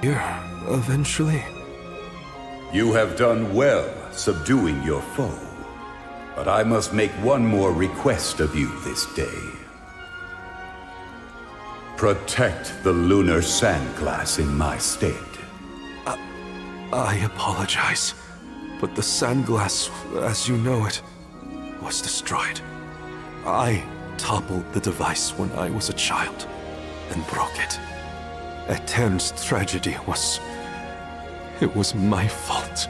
here, eventually. You have done well subduing your foe, but I must make one more request of you this day. Protect the lunar sandglass in my stead. I apologize, but the sandglass, as you know it, was destroyed. I toppled the device when I was a child and broke it. Etern's tragedy was... it was my fault.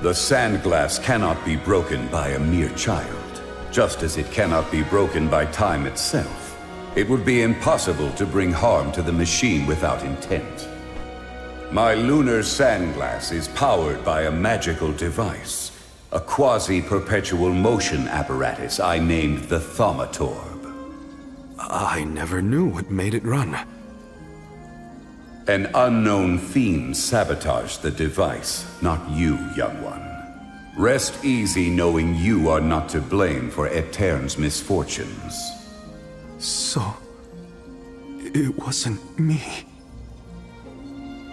The sandglass cannot be broken by a mere child, just as it cannot be broken by time itself. It would be impossible to bring harm to the machine without intent. My lunar sandglass is powered by a magical device, a quasi-perpetual motion apparatus I named the Thaumatorb. I never knew what made it run. An unknown fiend sabotaged the device, not you, young one. Rest easy knowing you are not to blame for Etern's misfortunes. So... it wasn't me.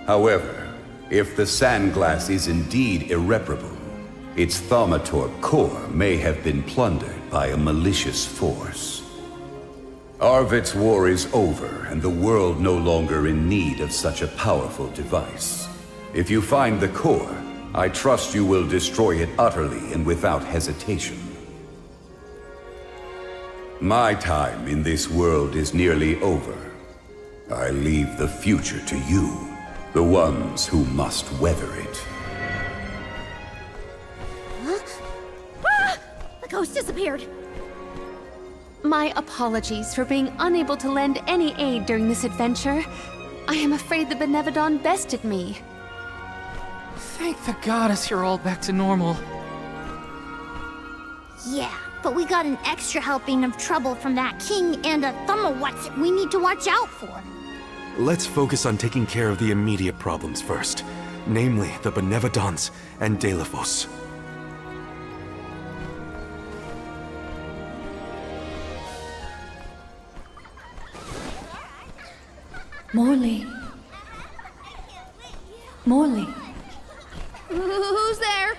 However, if the sandglass is indeed irreparable, its Thaumatorb core may have been plundered by a malicious force. Arvid's war is over, and the world no longer in need of such a powerful device. If you find the core, I trust you will destroy it utterly and without hesitation. My time in this world is nearly over. I leave the future to you, the ones who must weather it. Huh? Ah! The ghost disappeared! My apologies for being unable to lend any aid during this adventure. I am afraid the Benevodon bested me. Thank the goddess you're all back to normal. Yeah, but we got an extra helping of trouble from that king and a Thumma-what's we need to watch out for. Let's focus on taking care of the immediate problems first, namely the Benevodons and Delphos. Morley. Morley. Who's there?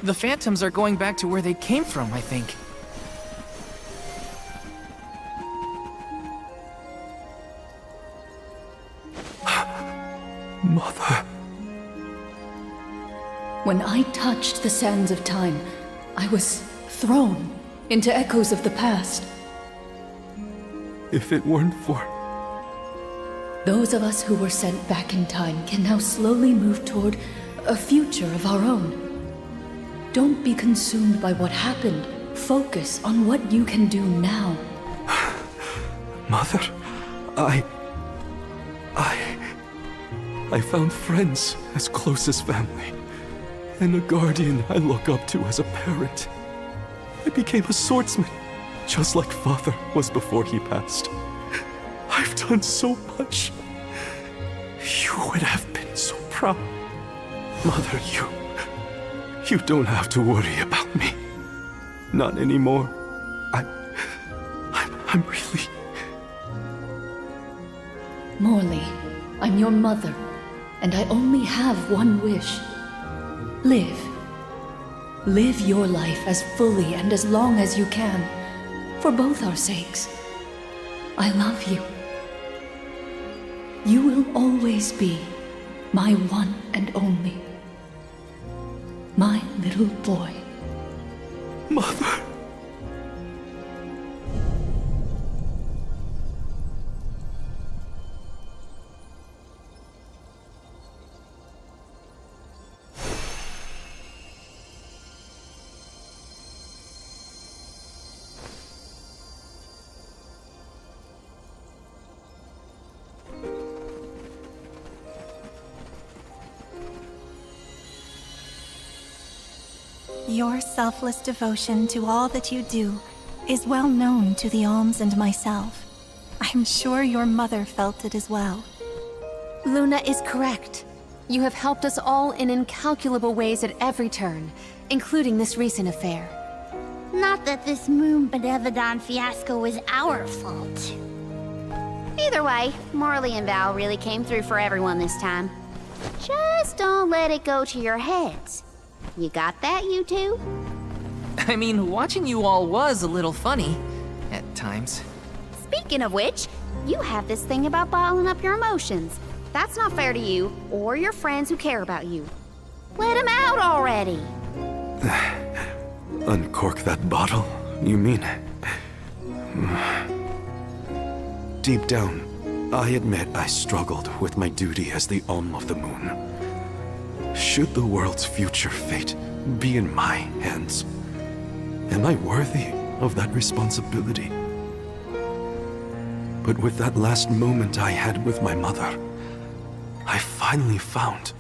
The phantoms are going back to where they came from, I think. Mother. When I touched the sands of time, I was thrown into echoes of the past. If it weren't for... Those of us who were sent back in time can now slowly move toward a future of our own. Don't be consumed by what happened. Focus on what you can do now. Mother, I found friends as close as family, and a guardian I look up to as a parent. I became a swordsman, just like Father was before he passed. I've done so much. You would have been so proud. Mother, you don't have to worry about me. Not anymore. I'm really... Morley, I'm your mother, and I only have one wish. Live. Live your life as fully and as long as you can, for both our sakes. I love you. You will always be my one and only. My little boy. Mother... Your selfless devotion to all that you do is well known to the Alms and myself. I'm sure your mother felt it as well. Luna is correct. You have helped us all in incalculable ways at every turn. including this recent affair. Not that this Moon Benevodon fiasco was our fault. Either way, Marley and Val really came through for everyone this time. Just don't let it go to your heads. You got that, you two? I mean, watching you all was a little funny at times. Speaking of which, you have this thing about bottling up your emotions. That's not fair to you or your friends who care about you. Let them out already. Uncork that bottle, you mean? Deep down, I admit I struggled with my duty as the Alm of the Moon. Should the world's future fate be in my hands, am I worthy of that responsibility? But with that last moment I had with my mother, I finally found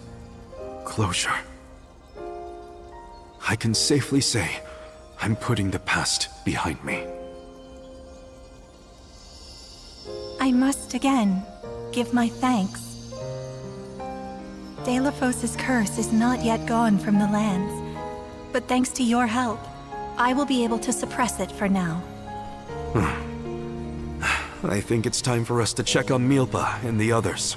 closure. I can safely say I'm putting the past behind me. I must again give my thanks. Delafos's curse is not yet gone from the lands, but thanks to your help, I will be able to suppress it for now. I think it's time for us to check on Milpa and the others.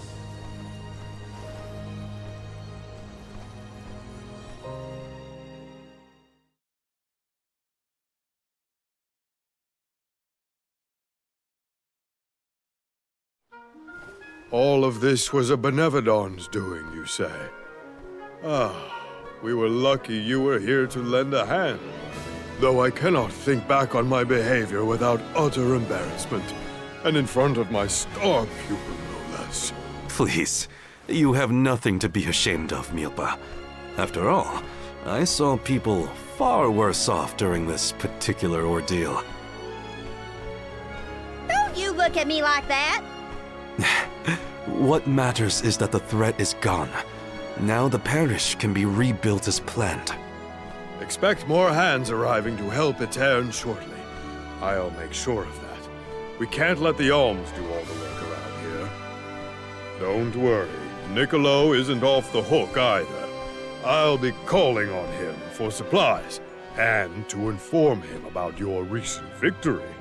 All of this was a Benevodon's doing, you say? We were lucky you were here to lend a hand. Though I cannot think back on my behavior without utter embarrassment, and in front of my star pupil, no less. Please, you have nothing to be ashamed of, Milpa. After all, I saw people far worse off during this particular ordeal. Don't you look at me like that! What matters is that the threat is gone. Now the parish can be rebuilt as planned. Expect more hands arriving to help Etern shortly. I'll make sure of that. We can't let the alms do all the work around here. Don't worry, Niccolo isn't off the hook either. I'll be calling on him for supplies, and to inform him about your recent victory.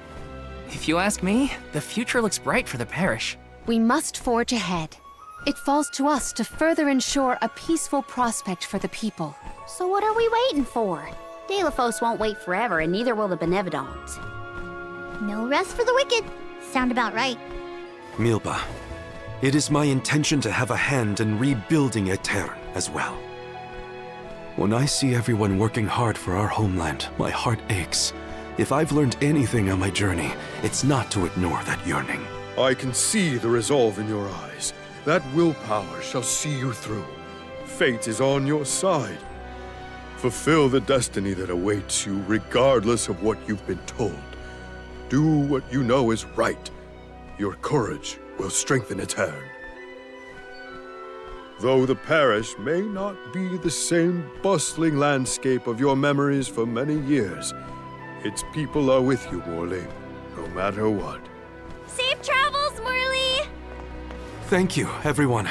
If you ask me, the future looks bright for the parish. We must forge ahead. It falls to us to further ensure a peaceful prospect for the people. So what are we waiting for? Delafos won't wait forever, and neither will the Benevodons. No rest for the wicked. Sound about right. Milpa, it is my intention to have a hand in rebuilding Etern as well. When I see everyone working hard for our homeland, my heart aches. If I've learned anything on my journey, it's not to ignore that yearning. I can see the resolve in your eyes. That willpower shall see you through. Fate is on your side. Fulfill the destiny that awaits you regardless of what you've been told. Do what you know is right. Your courage will strengthen Etern. Though the parish may not be the same bustling landscape of your memories for many years, its people are with you, Morley, no matter what. Safe travels, Morley! Thank you, everyone.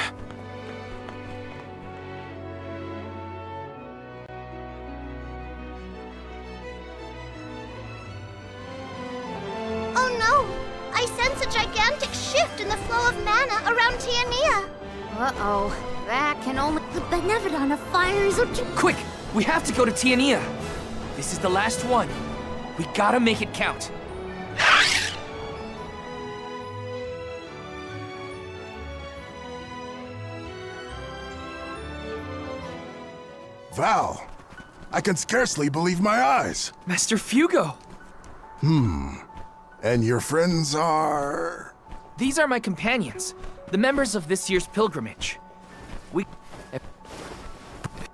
Oh no! I sense a gigantic shift in the flow of mana around Tiania. Uh-oh. That can only... The Benevodon of Fire is up to... Quick! We have to go to Tiania! This is the last one. We gotta make it count. Val, I can scarcely believe my eyes. Master Fugo! And your friends are... These are my companions, the members of this year's pilgrimage. We...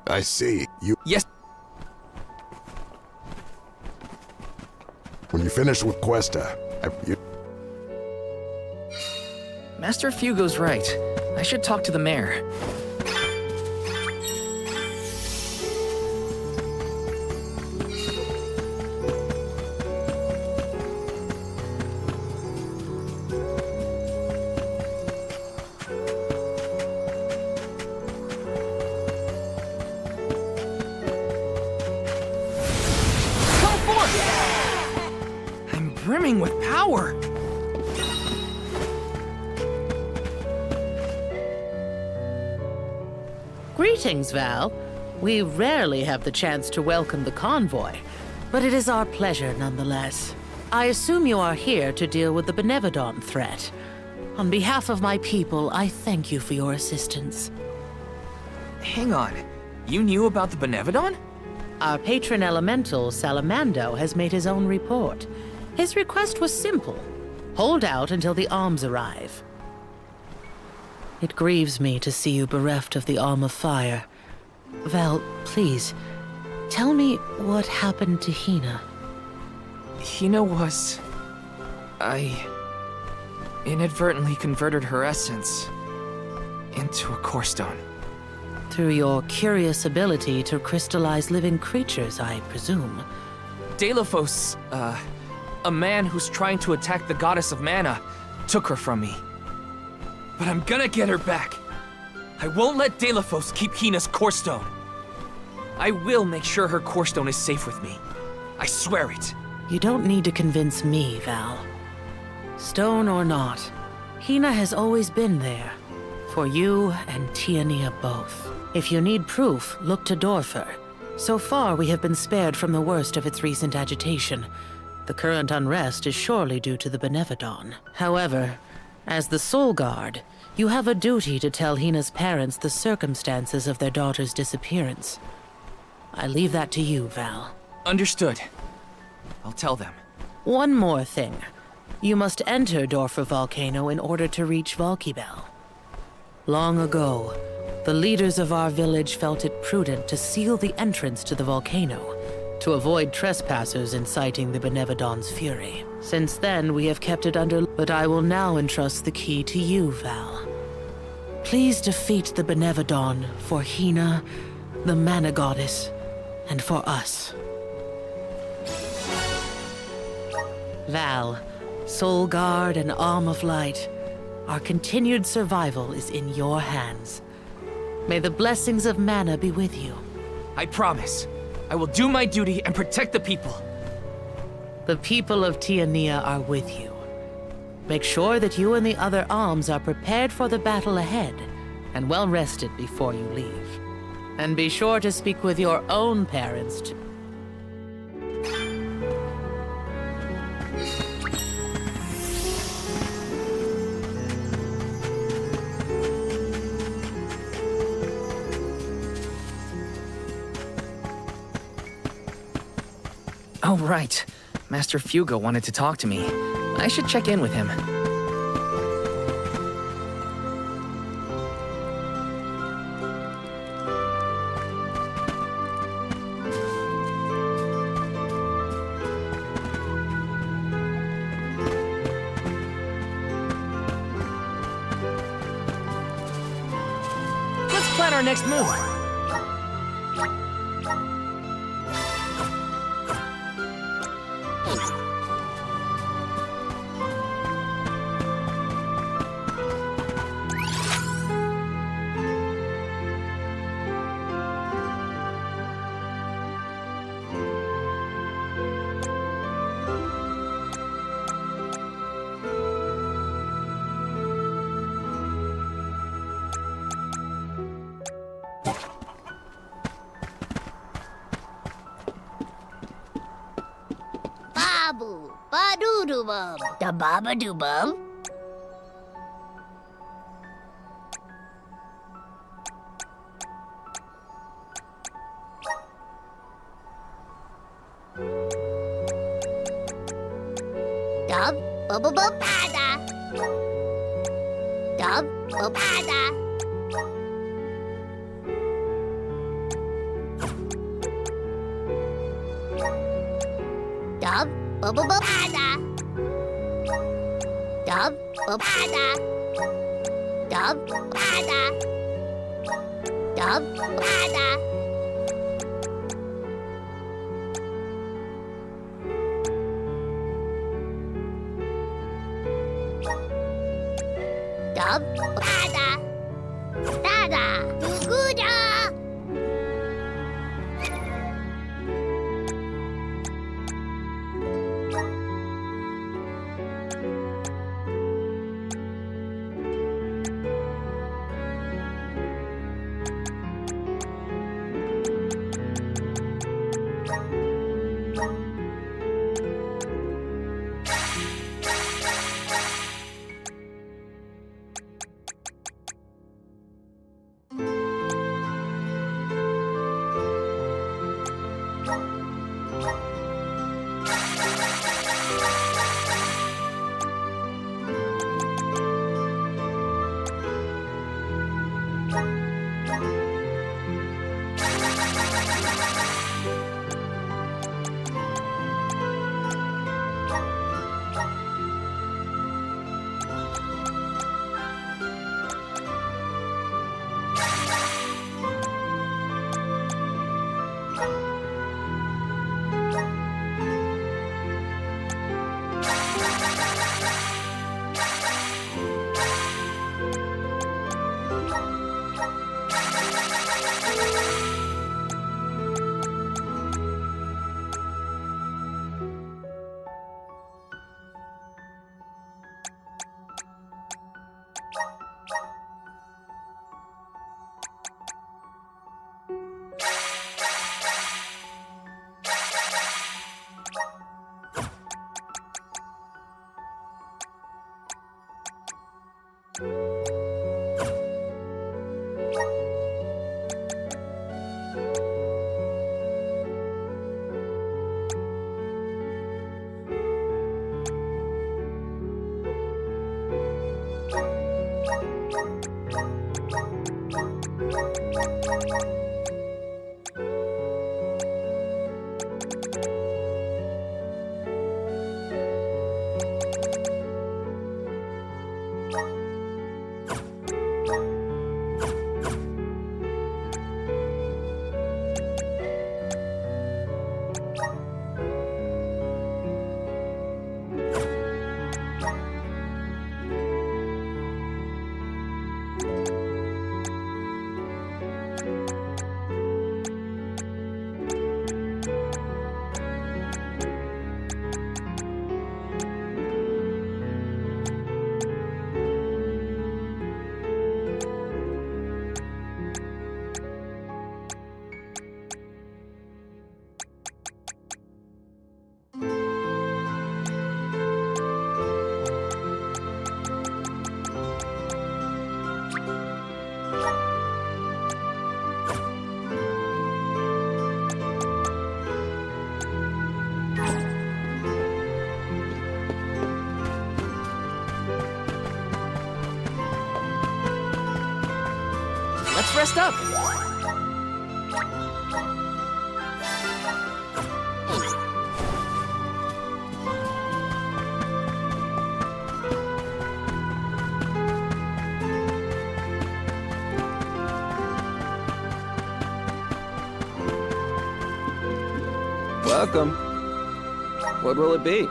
I see. Yes... When you finish with Cuesta, Master Fugo's right. I should talk to the mayor. brimming with power. Greetings, Val. We rarely have the chance to welcome the convoy, but it is our pleasure nonetheless. I assume you are here to deal with the Benevodon threat. On behalf of my people, I thank you for your assistance. Hang on. You knew about the Benevodon? Our patron elemental, Salamando, has made his own report. His request was simple. Hold out until the arms arrive. It grieves me to see you bereft of the Arm of Fire. Val, please, tell me what happened to Hina. Hina was... I inadvertently converted her essence into a core stone. Through your curious ability to crystallize living creatures, I presume. Delphos, a man who's trying to attack the goddess of mana, took her from me. But I'm gonna get her back. I won't let Delphos keep Hina's core stone. I will make sure her core stone is safe with me. I swear it. You don't need to convince me, Val. Stone or not, Hina has always been there. For you and Tiania both. If you need proof, look to Dorfer. So far, we have been spared from the worst of its recent agitation. The current unrest is surely due to the Benevodon. However, as the Soul Guard, you have a duty to tell Hina's parents the circumstances of their daughter's disappearance. I leave that to you, Val. Understood. I'll tell them. One more thing. You must enter Dorfer Volcano in order to reach Valkibel. Long ago, the leaders of our village felt it prudent to seal the entrance to the volcano to avoid trespassers inciting the Benevodon's fury. Since then, we have kept it under, but I will now entrust the key to you, Val. Please defeat the Benevodon for Hina, the Mana Goddess, and for us. Val, Soul Guard and Arm of Light, our continued survival is in your hands. May the blessings of Mana be with you. I promise. I will do my duty and protect the people. The people of Tiania are with you. Make sure that you and the other alms are prepared for the battle ahead and well rested before you leave. And be sure to speak with your own parents too. Oh, right. Master Fugo wanted to talk to me. I should check in with him. Let's plan our next move. Babu, ba-doo-doo-bum, da baba-doo-bum. Dub, ba-ba-ba-pada. Dub, ba-pada. Dub, ba-ba-ba-pada. Dub, ba-pada. Dub, pada. Dub, pada. Dub, pada. Tada, guguda. Let's rest up. Welcome. What will it be?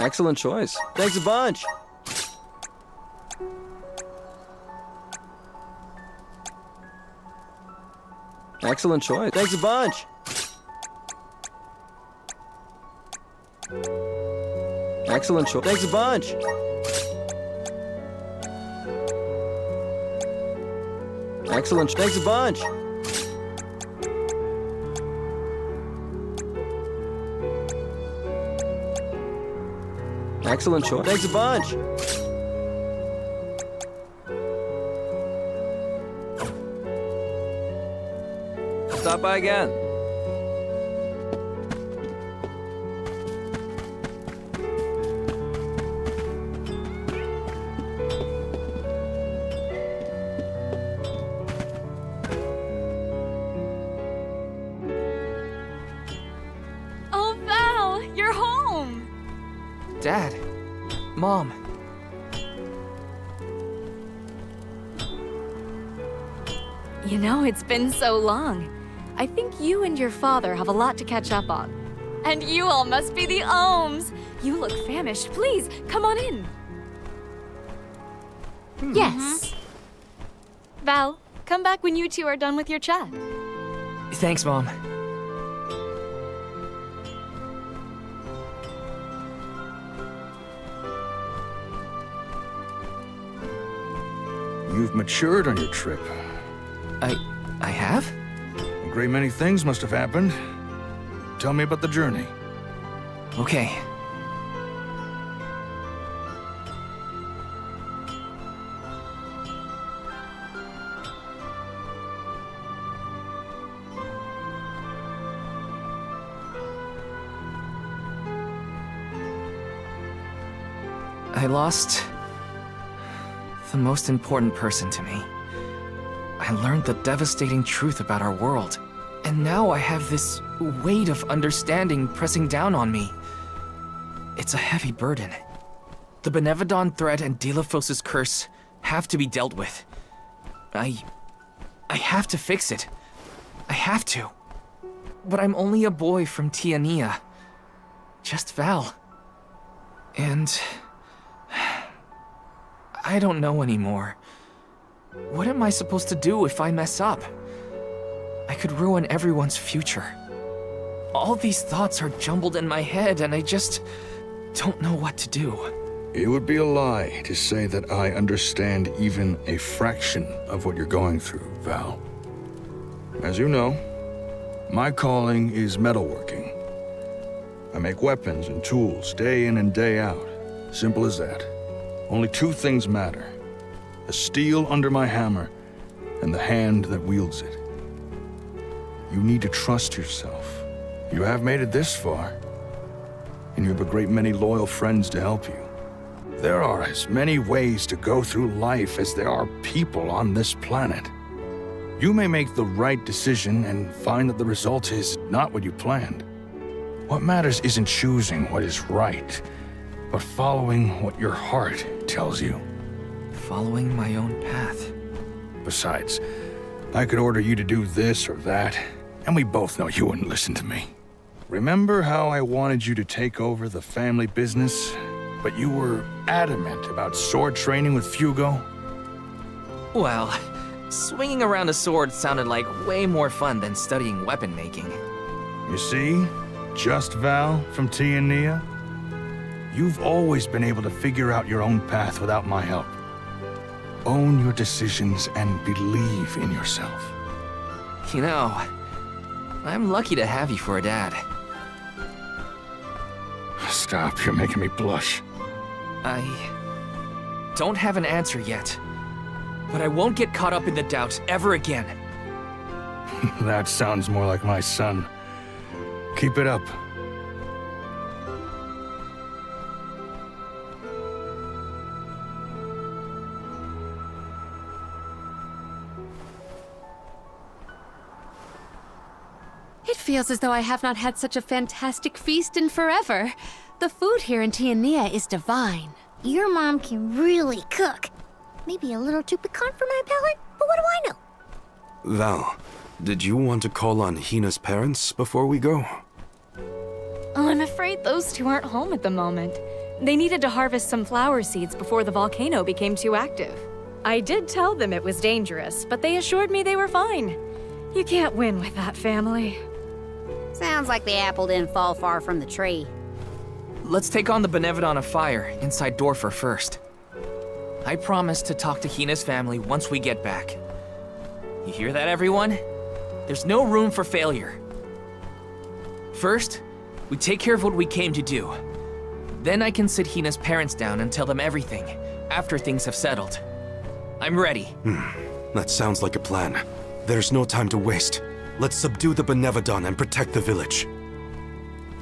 Excellent choice. Thanks a bunch. Excellent choice. Thanks a bunch. Excellent choice. Thanks a bunch. Excellent. Thanks a bunch. Excellent choice. Thanks a bunch. Stop by again. Oh, Val, you're home! Dad. Mom. You know, it's been so long. I think you and your father have a lot to catch up on. And you all must be the Ohms. You look famished. Please, come on in. Yes. Val, come back when you two are done with your chat. Thanks, Mom. You've matured on your trip. I have? A great many things must have happened. Tell me about the journey. Okay. I lost the most important person to me. I learned the devastating truth about our world, and now I have this weight of understanding pressing down on me. It's a heavy burden. The Benevodon thread and Delphos' curse have to be dealt with. I have to fix it. I have to. But I'm only a boy from Tiania. Just Val. And I don't know anymore. What am I supposed to do if I mess up? I could ruin everyone's future. All these thoughts are jumbled in my head, and I just don't know what to do. It would be a lie to say that I understand even a fraction of what you're going through, Val. As you know, my calling is metalworking. I make weapons and tools day in and day out. Simple as that. Only two things matter: the steel under my hammer and the hand that wields it. You need to trust yourself. You have made it this far, and you have a great many loyal friends to help you. There are as many ways to go through life as there are people on this planet. You may make the right decision and find that the result is not what you planned. What matters isn't choosing what is right, but following what your heart tells you. Following my own path. Besides, I could order you to do this or that, and we both know you wouldn't listen to me. Remember how I wanted you to take over the family business, but you were adamant about sword training with Fugo? Well, swinging around a sword sounded like way more fun than studying weapon making. You see? Just Val from Nia? You've always been able to figure out your own path without my help. Own your decisions and believe in yourself. You know, I'm lucky to have you for a dad. Stop, you're making me blush. I don't have an answer yet, but I won't get caught up in the doubt ever again. That sounds more like my son. Keep it up. It feels as though I have not had such a fantastic feast in forever. The food here in Nia is divine. Your mom can really cook. Maybe a little too piquant for my palate, but what do I know? Val, did you want to call on Hina's parents before we go? Oh, I'm afraid those two aren't home at the moment. They needed to harvest some flower seeds before the volcano became too active. I did tell them it was dangerous, but they assured me they were fine. You can't win with that family. Sounds like the apple didn't fall far from the tree. Let's take on the Benevodon of Fire inside Dorfer first. I promise to talk to Hina's family once we get back. You hear that, everyone? There's no room for failure. First, we take care of what we came to do. Then I can sit Hina's parents down and tell them everything, after things have settled. I'm ready. That sounds like a plan. There's no time to waste. Let's subdue the Benevodon and protect the village.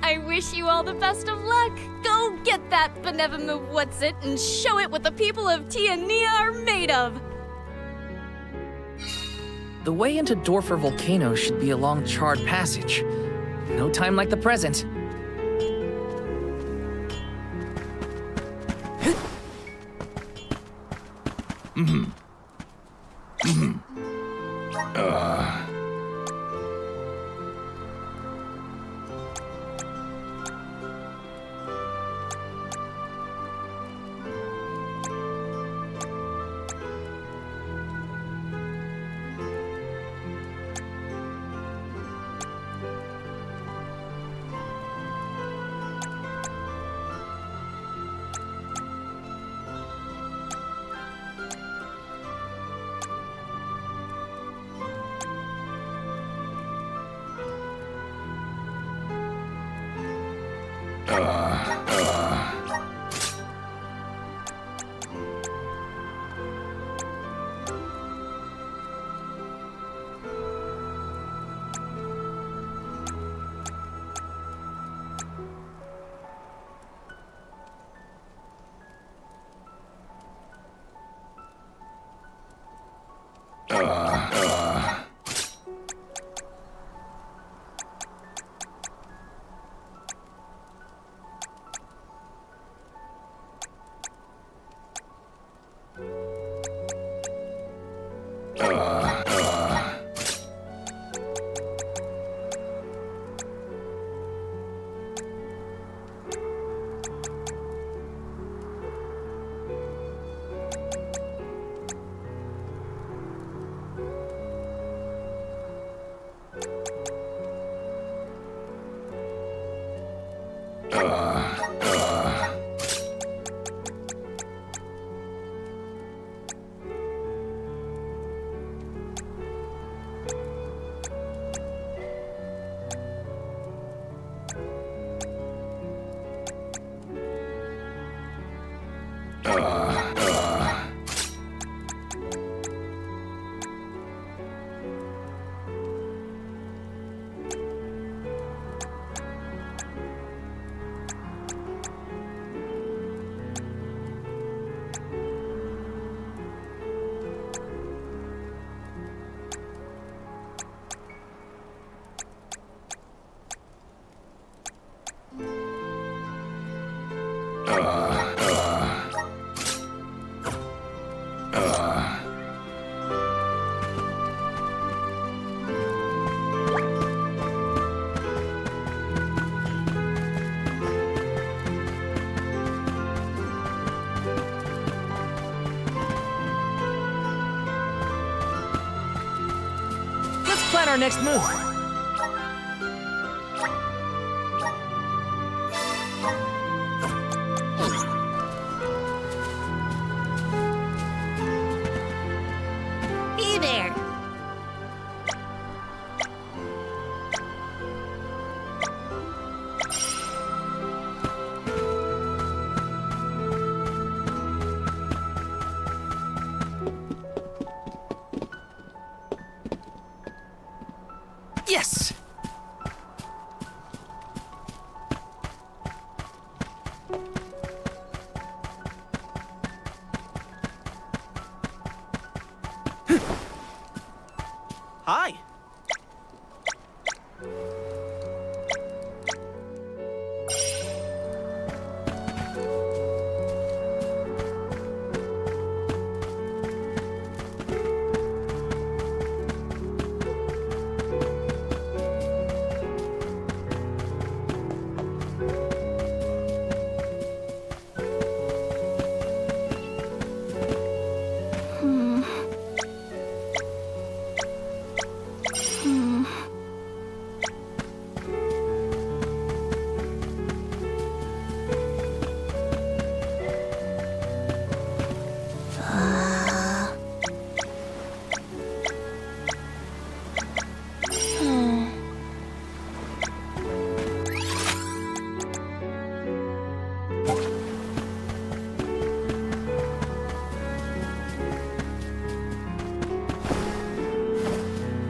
I wish you all the best of luck. Go get that benevolent what's-it and show it what the people of Nia are made of. The way into Dorfer Volcano should be along charred passage. No time like the present. Let's plan our next move. Hey there. Yes! Hi!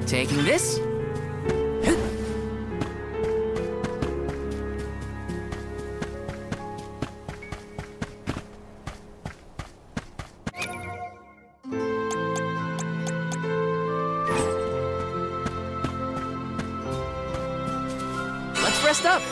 Taking this. Let's rest up.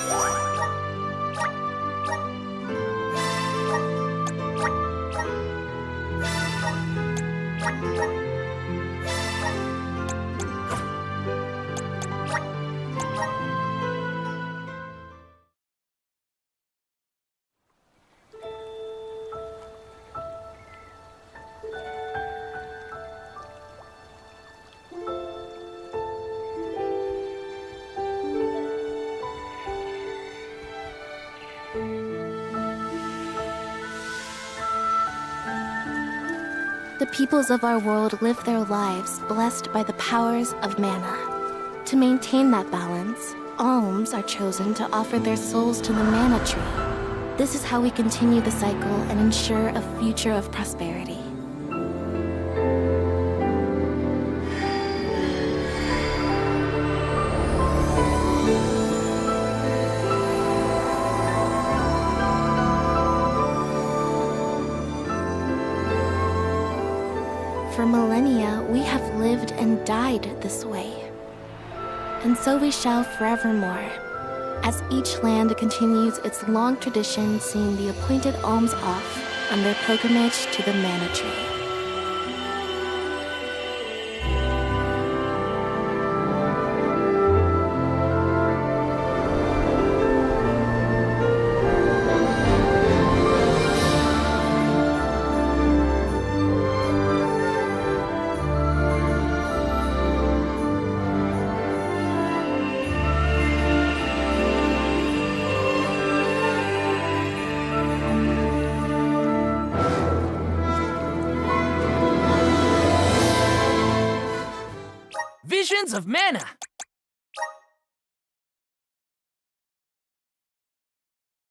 The peoples of our world live their lives blessed by the powers of mana. To maintain that balance, alms are chosen to offer their souls to the mana tree. This is how we continue the cycle and ensure a future of prosperity. For millennia, we have lived and died this way. And so we shall forevermore, as each land continues its long tradition seeing the appointed alms off on their pilgrimage to the mana tree. Visions of mana!